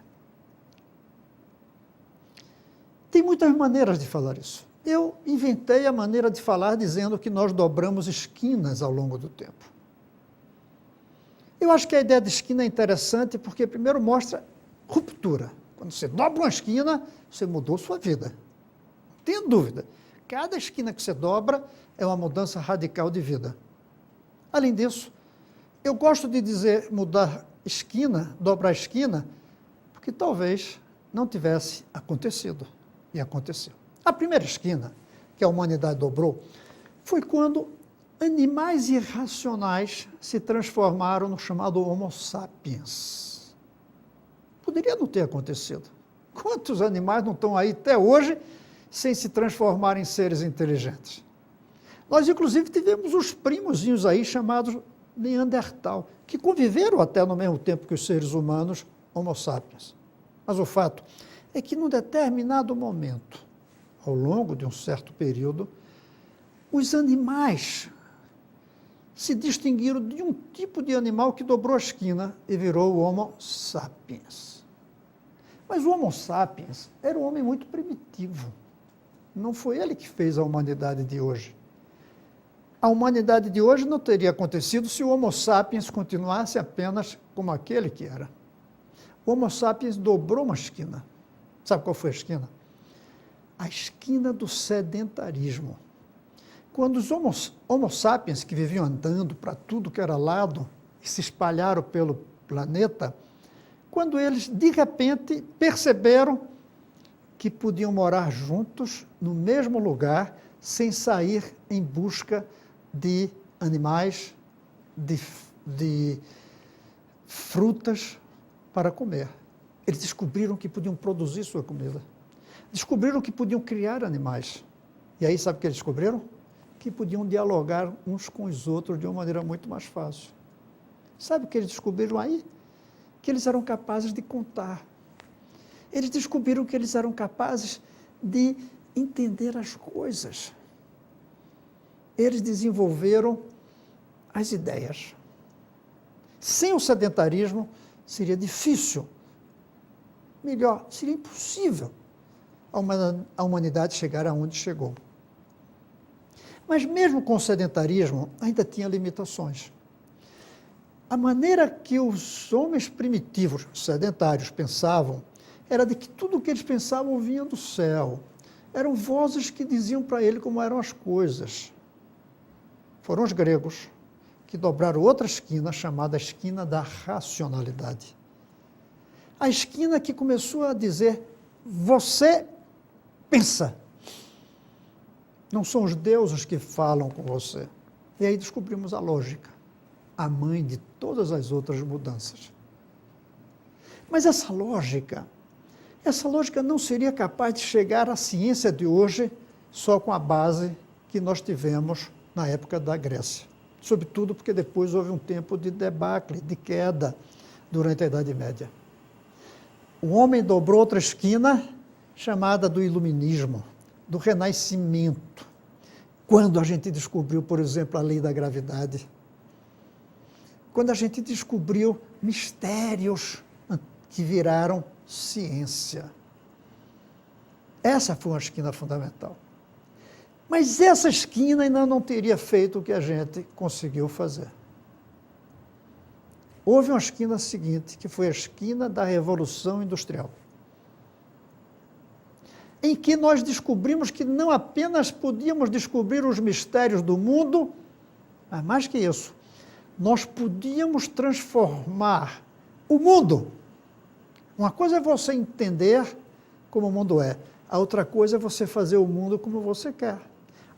Tem muitas maneiras de falar isso. Eu inventei a maneira de falar dizendo que nós dobramos esquinas ao longo do tempo. Eu acho que a ideia de esquina é interessante porque, primeiro, mostra ruptura. Quando você dobra uma esquina, você mudou sua vida. Não tenha dúvida. Cada esquina que você dobra é uma mudança radical de vida. Além disso, eu gosto de dizer mudar esquina, dobrar esquina, porque talvez não tivesse acontecido. E aconteceu. A primeira esquina que a humanidade dobrou foi quando animais irracionais se transformaram no chamado Homo sapiens. Poderia não ter acontecido. Quantos animais não estão aí até hoje sem se transformar em seres inteligentes? Nós, inclusive, tivemos os primozinhos aí chamados Neandertal, que conviveram até no mesmo tempo que os seres humanos, Homo sapiens. Mas o fato é que, num determinado momento, ao longo de um certo período, os animais se distinguiram de um tipo de animal que dobrou a esquina e virou o Homo sapiens. Mas o Homo sapiens era um homem muito primitivo. Não foi ele que fez a humanidade de hoje. A humanidade de hoje não teria acontecido se o Homo sapiens continuasse apenas como aquele que era. O Homo sapiens dobrou uma esquina. Sabe qual foi a esquina? A esquina do sedentarismo. Quando os Homo sapiens, que viviam andando para tudo que era lado, e se espalharam pelo planeta, quando eles, de repente, perceberam que podiam morar juntos, no mesmo lugar, sem sair em busca de animais, de frutas para comer. Eles descobriram que podiam produzir sua comida. Descobriram que podiam criar animais. E aí, sabe o que eles descobriram? Que podiam dialogar uns com os outros de uma maneira muito mais fácil. Sabe o que eles descobriram aí? que eles eram capazes de contar. Eles descobriram que eles eram capazes de entender as coisas. Eles desenvolveram as ideias. Sem o sedentarismo, seria difícil, melhor, seria impossível a humanidade chegar aonde chegou. Mas mesmo com o sedentarismo, ainda tinha limitações. A maneira que os homens primitivos, sedentários, pensavam, era de que tudo o que eles pensavam vinha do céu. Eram vozes que diziam para ele como eram as coisas. Foram os gregos que dobraram outra esquina, chamada esquina da racionalidade. A esquina que começou a dizer, você pensa. Não são os deuses que falam com você. E aí descobrimos a lógica, a mãe de todas as outras mudanças. Mas essa lógica não seria capaz de chegar à ciência de hoje só com a base que nós tivemos na época da Grécia. Sobretudo porque depois houve um tempo de debacle, de queda, durante a Idade Média. O homem dobrou outra esquina, chamada do Iluminismo, do Renascimento, quando a gente descobriu, por exemplo, a lei da gravidade, quando a gente descobriu mistérios que viraram ciência. Essa foi uma esquina fundamental. Mas essa esquina ainda não teria feito o que a gente conseguiu fazer. Houve uma esquina seguinte, que foi a esquina da Revolução Industrial, em que nós descobrimos que não apenas podíamos descobrir os mistérios do mundo, mas mais que isso, nós podíamos transformar o mundo. Uma coisa é você entender como o mundo é, a outra coisa é você fazer o mundo como você quer.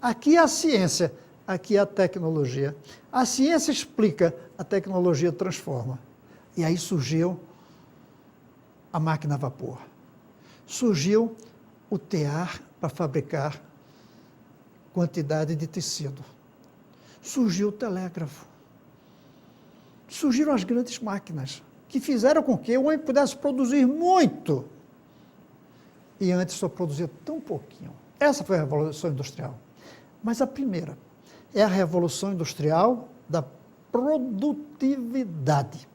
Aqui é a ciência, aqui é a tecnologia. A ciência explica, a tecnologia transforma. E aí surgiu a máquina a vapor. Surgiu o tear para fabricar quantidade de tecido. Surgiu o telégrafo. Surgiram as grandes máquinas, que fizeram com que o homem pudesse produzir muito. E antes só produzia tão pouquinho. Essa foi a Revolução Industrial. Mas a primeira é a Revolução Industrial da produtividade,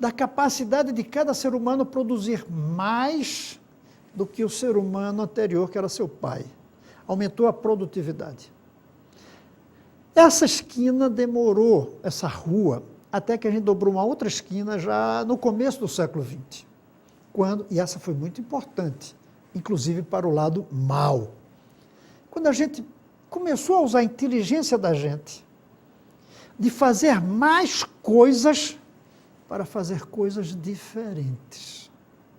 da capacidade de cada ser humano produzir mais do que o ser humano anterior, que era seu pai. Aumentou a produtividade. Essa esquina demorou, essa rua, até que a gente dobrou uma outra esquina já no começo do século XX. E essa foi muito importante, inclusive para o lado mau. Quando a gente começou a usar a inteligência da gente de fazer mais coisas para fazer coisas diferentes.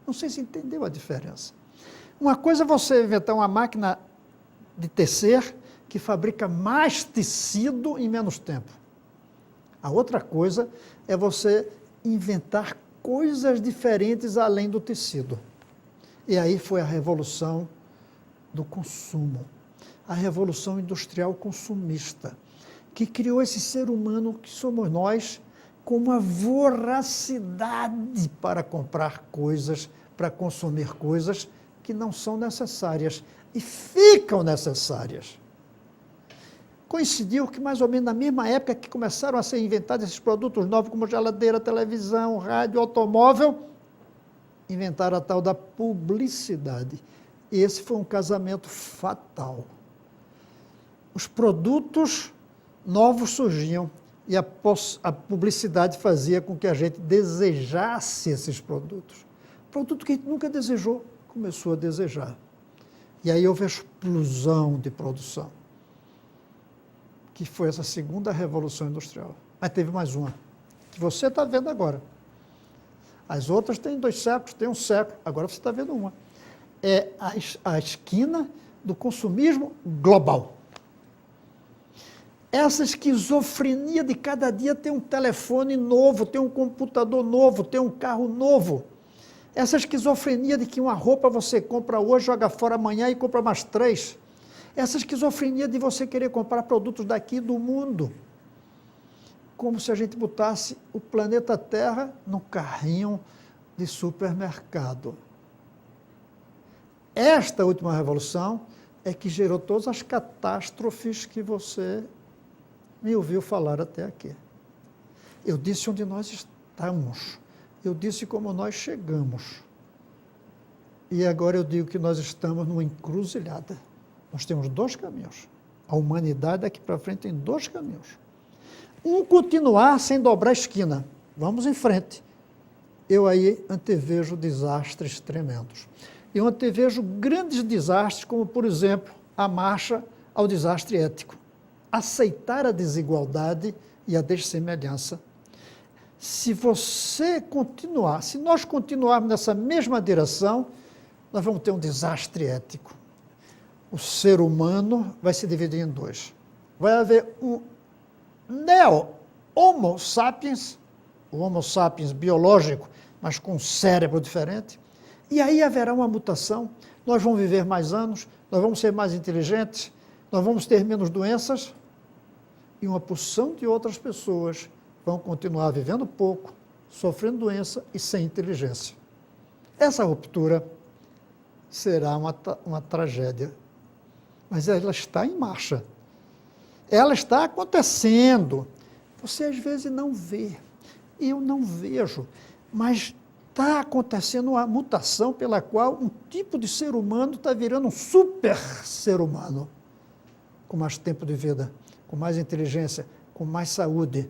Não sei se entendeu a diferença. Uma coisa é você inventar uma máquina de tecer que fabrica mais tecido em menos tempo. A outra coisa é você inventar coisas diferentes além do tecido. E aí foi a revolução do consumo, a revolução industrial consumista, que criou esse ser humano que somos nós, com uma voracidade para comprar coisas, para consumir coisas que não são necessárias e ficam necessárias. Coincidiu que mais ou menos na mesma época que começaram a ser inventados esses produtos novos, como geladeira, televisão, rádio, automóvel, inventaram a tal da publicidade. E esse foi um casamento fatal. Os produtos novos surgiam e a publicidade fazia com que a gente desejasse esses produtos. Produto que a gente nunca desejou, começou a desejar. E aí houve a explosão de produção, que foi essa segunda revolução industrial. Mas teve mais uma, que você está vendo agora. As outras têm 2 séculos, tem 1 século, agora você está vendo uma. É a esquina do consumismo global. Essa esquizofrenia de cada dia tem um telefone novo, tem um computador novo, tem um carro novo. Essa esquizofrenia de que uma roupa você compra hoje, joga fora amanhã e compra mais 3. Essa esquizofrenia de você querer comprar produtos daqui do mundo. Como se a gente botasse o planeta Terra num carrinho de supermercado. Esta última revolução é que gerou todas as catástrofes que você me ouviu falar até aqui. Eu disse onde nós estamos. Eu disse como nós chegamos. E agora eu digo que nós estamos numa encruzilhada. Nós temos 2 caminhos. A humanidade daqui para frente tem 2 caminhos. Um, continuar sem dobrar a esquina. Vamos em frente. Eu aí antevejo desastres tremendos. Eu antevejo grandes desastres, como, por exemplo, a marcha ao desastre ético. Aceitar a desigualdade e a dessemelhança. Se nós continuarmos nessa mesma direção, nós vamos ter um desastre ético. O ser humano vai se dividir em 2. Vai haver um neo-homo sapiens, o homo sapiens biológico, mas com um cérebro diferente, e aí haverá uma mutação, nós vamos viver mais anos, nós vamos ser mais inteligentes, nós vamos ter menos doenças, e uma porção de outras pessoas vão continuar vivendo pouco, sofrendo doença e sem inteligência. Essa ruptura será uma tragédia, mas ela está em marcha. Ela está acontecendo. Você às vezes não vê, eu não vejo, mas está acontecendo uma mutação pela qual um tipo de ser humano está virando um super ser humano, com mais tempo de vida, com mais inteligência, com mais saúde,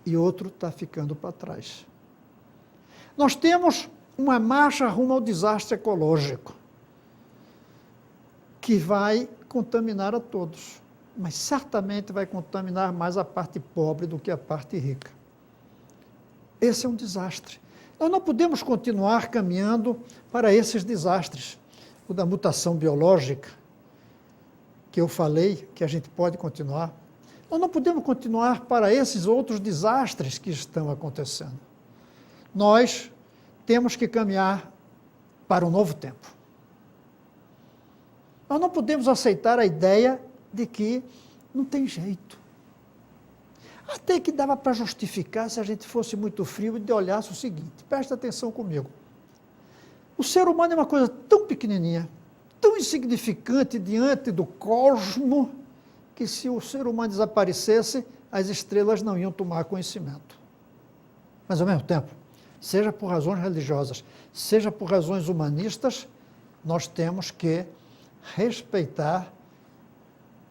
e outro está ficando para trás. Nós temos uma marcha rumo ao desastre ecológico, que vai contaminar a todos, mas certamente vai contaminar mais a parte pobre do que a parte rica. Esse é um desastre. Nós não podemos continuar caminhando para esses desastres. O da mutação biológica, que eu falei, que a gente pode continuar. Nós não podemos continuar para esses outros desastres que estão acontecendo. Nós temos que caminhar para um novo tempo. Nós não podemos aceitar a ideia de que não tem jeito. Até que dava para justificar se a gente fosse muito frio e olhasse o seguinte, presta atenção comigo. O ser humano é uma coisa tão pequenininha, tão insignificante diante do cosmo, que se o ser humano desaparecesse, as estrelas não iam tomar conhecimento. Mas, ao mesmo tempo, seja por razões religiosas, seja por razões humanistas, nós temos que respeitar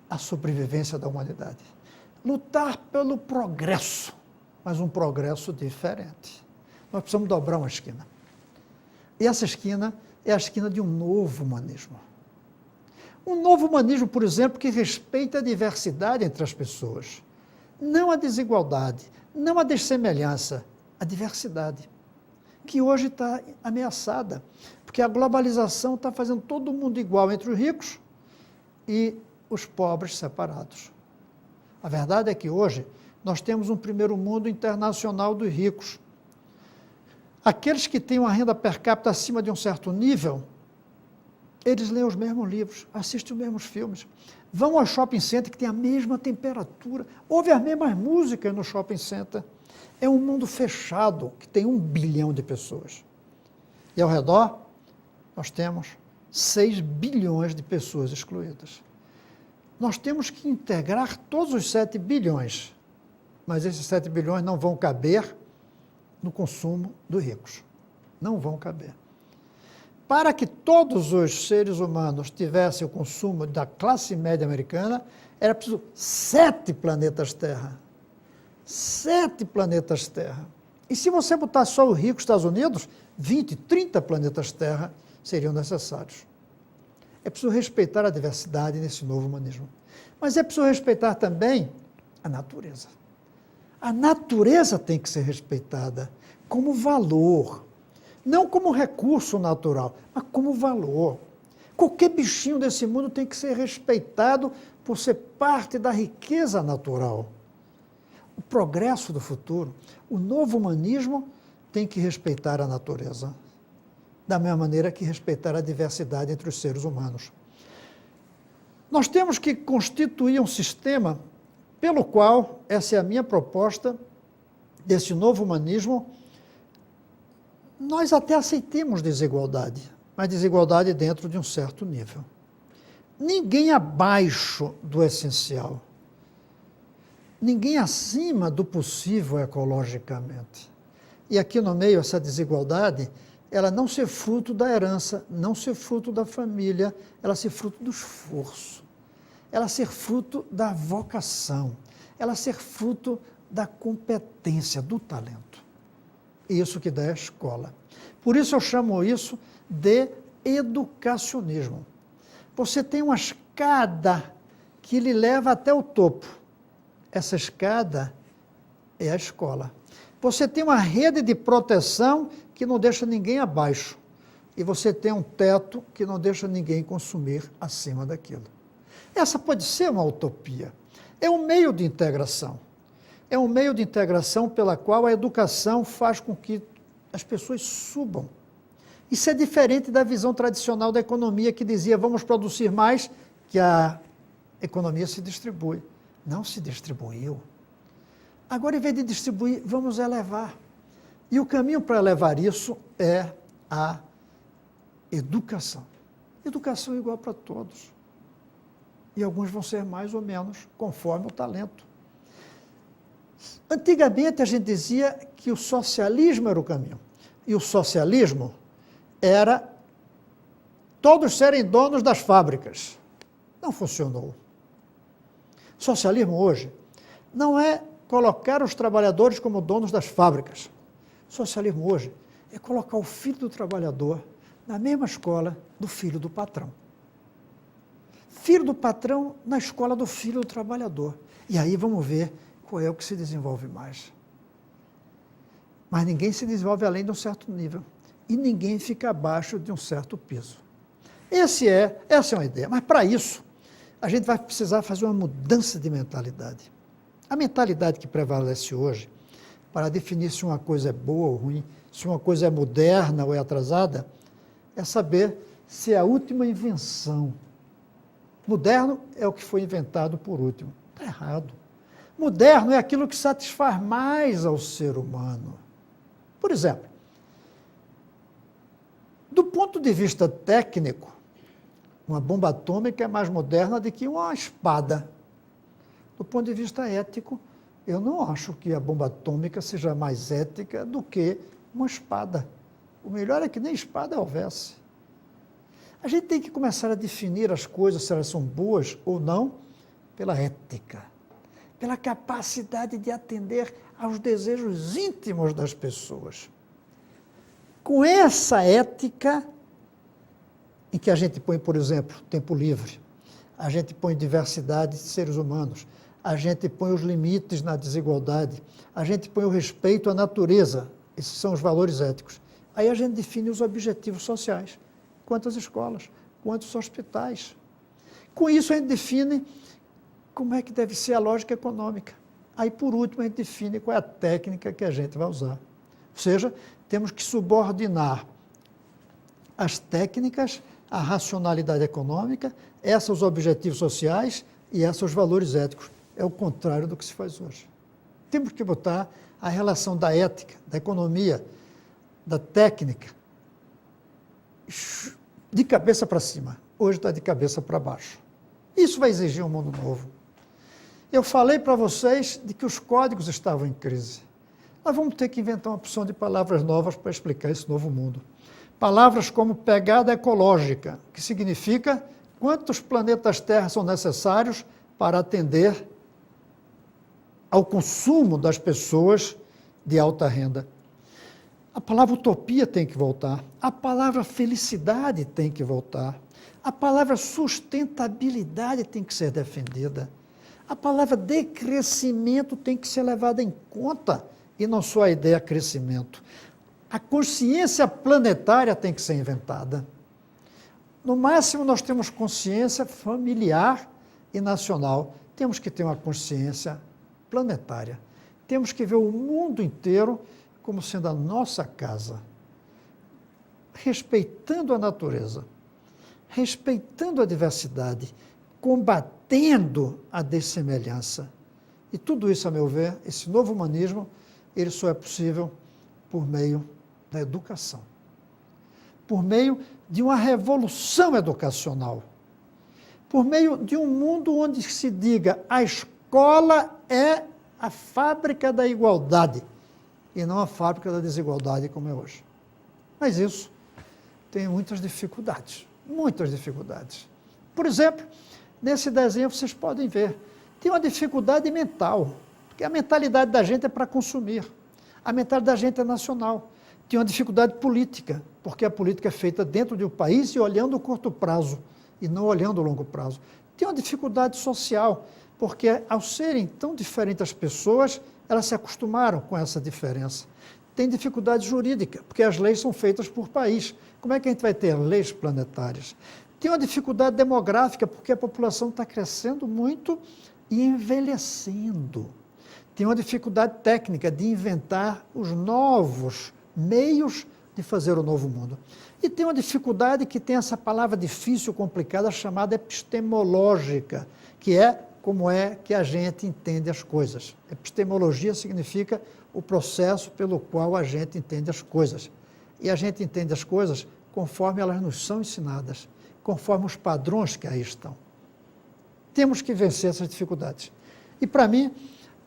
a sobrevivência da humanidade. Lutar pelo progresso, mas um progresso diferente. Nós precisamos dobrar uma esquina. E essa esquina é a esquina de um novo humanismo. Um novo humanismo, por exemplo, que respeita a diversidade entre as pessoas. Não a desigualdade, não a dessemelhança, a diversidade, que hoje está ameaçada, porque a globalização está fazendo todo mundo igual entre os ricos e os pobres separados. A verdade é que hoje nós temos um primeiro mundo internacional dos ricos. Aqueles que têm uma renda per capita acima de um certo nível, eles leem os mesmos livros, assistem os mesmos filmes, vão ao shopping center que tem a mesma temperatura, ouvem as mesmas músicas no shopping center. É um mundo fechado que tem 1 bilhão de pessoas. E ao redor, nós temos 6 bilhões de pessoas excluídas. Nós temos que integrar todos os 7 bilhões, mas esses 7 bilhões não vão caber no consumo dos ricos. Não vão caber. Para que todos os seres humanos tivessem o consumo da classe média americana, era preciso 7 planetas Terra. 7 planetas Terra. E se você botar só o rico Estados Unidos, 20, 30 planetas Terra seriam necessários. É preciso respeitar a diversidade nesse novo humanismo. Mas é preciso respeitar também a natureza. A natureza tem que ser respeitada como valor. Não como recurso natural, mas como valor. Qualquer bichinho desse mundo tem que ser respeitado por ser parte da riqueza natural. O progresso do futuro, o novo humanismo tem que respeitar a natureza, da mesma maneira que respeitar a diversidade entre os seres humanos. Nós temos que constituir um sistema pelo qual, essa é a minha proposta, desse novo humanismo, Nós até aceitemos desigualdade, mas desigualdade dentro de um certo nível. Ninguém abaixo do essencial. Ninguém acima do possível ecologicamente. E aqui no meio, essa desigualdade, ela não ser fruto da herança, não ser fruto da família, ela ser fruto do esforço, ela ser fruto da vocação, ela ser fruto da competência, do talento. Isso que dá a escola. Por isso eu chamo isso de educacionismo. Você tem uma escada que lhe leva até o topo. Essa escada é a escola. Você tem uma rede de proteção que não deixa ninguém abaixo. E você tem um teto que não deixa ninguém consumir acima daquilo. Essa pode ser uma utopia. É um meio de integração. É um meio de integração pela qual a educação faz com que as pessoas subam. Isso é diferente da visão tradicional da economia que dizia vamos produzir mais, que a economia se distribui. Não se distribuiu. Agora, em vez de distribuir, vamos elevar. E o caminho para elevar isso é a educação. Educação igual para todos. E alguns vão ser mais ou menos conforme o talento. Antigamente a gente dizia que o socialismo era o caminho. E o socialismo era todos serem donos das fábricas. Não funcionou. Socialismo hoje não é colocar os trabalhadores como donos das fábricas. Socialismo hoje é colocar o filho do trabalhador na mesma escola do filho do patrão. Filho do patrão na escola do filho do trabalhador. E aí vamos ver qual é o que se desenvolve mais. Mas ninguém se desenvolve além de um certo nível. E ninguém fica abaixo de um certo piso. Essa é uma ideia. Mas para isso, a gente vai precisar fazer uma mudança de mentalidade. A mentalidade que prevalece hoje, para definir se uma coisa é boa ou ruim, se uma coisa é moderna ou é atrasada, é saber se é a última invenção. Moderno é o que foi inventado por último. Está errado. Moderno é aquilo que satisfaz mais ao ser humano. Por exemplo, do ponto de vista técnico, uma bomba atômica é mais moderna do que uma espada. Do ponto de vista ético, eu não acho que a bomba atômica seja mais ética do que uma espada. O melhor é que nem espada houvesse. A gente tem que começar a definir as coisas, se elas são boas ou não, pela ética, pela capacidade de atender aos desejos íntimos das pessoas. Com essa ética, em que a gente põe, por exemplo, tempo livre, a gente põe diversidade de seres humanos, a gente põe os limites na desigualdade, a gente põe o respeito à natureza, esses são os valores éticos. Aí a gente define os objetivos sociais, quantas escolas, quantos hospitais. Com isso a gente define como é que deve ser a lógica econômica. Aí, por último, a gente define qual é a técnica que a gente vai usar. Ou seja, temos que subordinar as técnicas à racionalidade econômica, esses os objetivos sociais e esses os valores éticos. É o contrário do que se faz hoje. Temos que botar a relação da ética, da economia, da técnica, de cabeça para cima. Hoje está de cabeça para baixo. Isso vai exigir um mundo novo. Eu falei para vocês de que os códigos estavam em crise. Nós vamos ter que inventar uma opção de palavras novas para explicar esse novo mundo. Palavras como pegada ecológica, que significa quantos planetas Terra são necessários para atender ao consumo das pessoas de alta renda. A palavra utopia tem que voltar, a palavra felicidade tem que voltar, a palavra sustentabilidade tem que ser defendida, a palavra decrescimento tem que ser levada em conta, e não só a ideia crescimento. A consciência planetária tem que ser inventada. No máximo, nós temos consciência familiar e nacional. Temos que ter uma consciência planetária. Temos que ver o mundo inteiro como sendo a nossa casa, respeitando a natureza, respeitando a diversidade, combatendo a dessemelhança. E tudo isso, a meu ver, esse novo humanismo, ele só é possível por meio da educação, por meio de uma revolução educacional, por meio de um mundo onde se diga a escola é a fábrica da igualdade e não a fábrica da desigualdade como é hoje. Mas isso tem muitas dificuldades, muitas dificuldades. Por exemplo, nesse desenho vocês podem ver, tem uma dificuldade mental, porque a mentalidade da gente é para consumir, a mentalidade da gente é nacional. Tem uma dificuldade política, porque a política é feita dentro de um país e olhando o curto prazo, e não olhando o longo prazo. Tem uma dificuldade social, porque ao serem tão diferentes as pessoas, elas se acostumaram com essa diferença. Tem dificuldade jurídica, porque as leis são feitas por país. Como é que a gente vai ter leis planetárias? Tem uma dificuldade demográfica, porque a população está crescendo muito e envelhecendo. Tem uma dificuldade técnica de inventar os novos meios de fazer o novo mundo. E tem uma dificuldade que tem essa palavra difícil, complicada, chamada epistemológica, que é como é que a gente entende as coisas. Epistemologia significa o processo pelo qual a gente entende as coisas. E a gente entende as coisas conforme elas nos são ensinadas, conforme os padrões que aí estão. Temos que vencer essas dificuldades. E, para mim,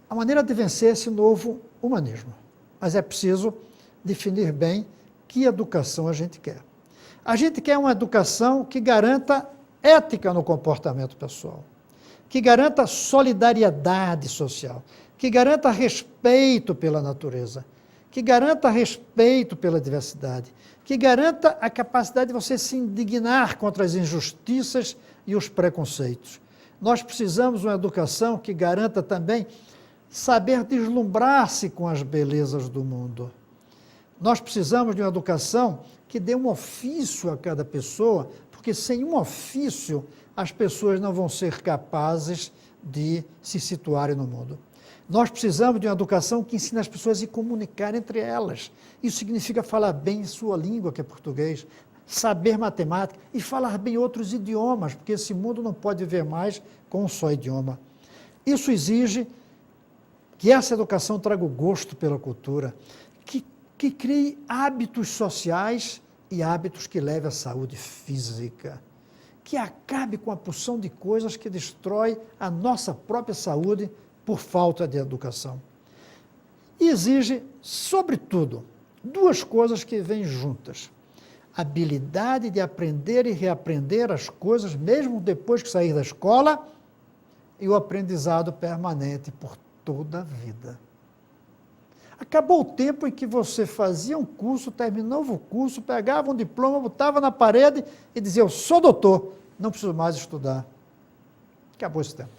a maneira de vencer esse novo humanismo. Mas é preciso definir bem que educação a gente quer. A gente quer uma educação que garanta ética no comportamento pessoal, que garanta solidariedade social, que garanta respeito pela natureza, que garanta respeito pela diversidade, que garanta a capacidade de você se indignar contra as injustiças e os preconceitos. Nós precisamos de uma educação que garanta também saber deslumbrar-se com as belezas do mundo. Nós precisamos de uma educação que dê um ofício a cada pessoa, porque sem um ofício as pessoas não vão ser capazes de se situarem no mundo. Nós precisamos de uma educação que ensine as pessoas a se comunicar entre elas. Isso significa falar bem sua língua, que é português, saber matemática e falar bem outros idiomas, porque esse mundo não pode viver mais com um só idioma. Isso exige que essa educação traga o gosto pela cultura, que crie hábitos sociais e hábitos que levem à saúde física, que acabe com a porção de coisas que destrói a nossa própria saúde por falta de educação. E exige, sobretudo, duas coisas que vêm juntas. A habilidade de aprender e reaprender as coisas, mesmo depois que sair da escola, e o aprendizado permanente por toda a vida. Acabou o tempo em que você fazia um curso, terminava o curso, pegava um diploma, botava na parede e dizia, eu sou doutor, não preciso mais estudar. Acabou esse tempo.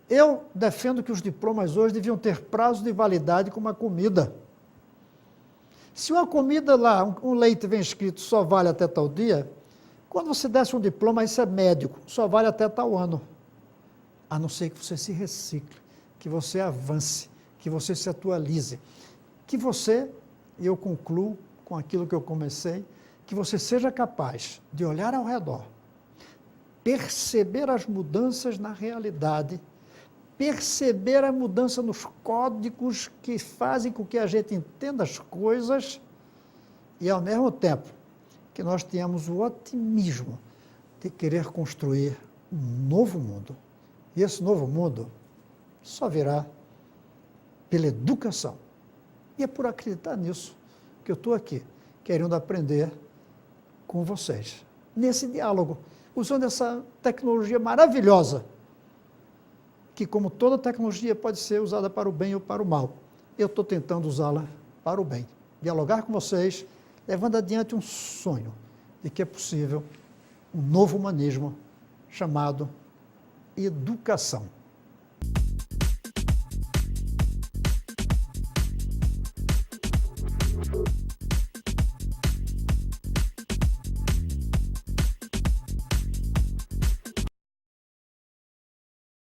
Eu defendo que os diplomas hoje deviam ter prazo de validade como a comida. Se uma comida lá, um leite vem escrito só vale até tal dia, quando você desse um diploma, isso é médico, só vale até tal ano. A não ser que você se recicle, que você avance, que você se atualize, que você, e eu concluo com aquilo que eu comecei, que você seja capaz de olhar ao redor, perceber as mudanças na realidade, perceber a mudança nos códigos que fazem com que a gente entenda as coisas e, ao mesmo tempo, que nós tenhamos o otimismo de querer construir um novo mundo. E esse novo mundo só virá pela educação. E é por acreditar nisso que eu estou aqui, querendo aprender com vocês, nesse diálogo, usando essa tecnologia maravilhosa, que, como toda tecnologia, pode ser usada para o bem ou para o mal. Eu estou tentando usá-la para o bem. Dialogar com vocês, levando adiante um sonho de que é possível um novo humanismo chamado educação.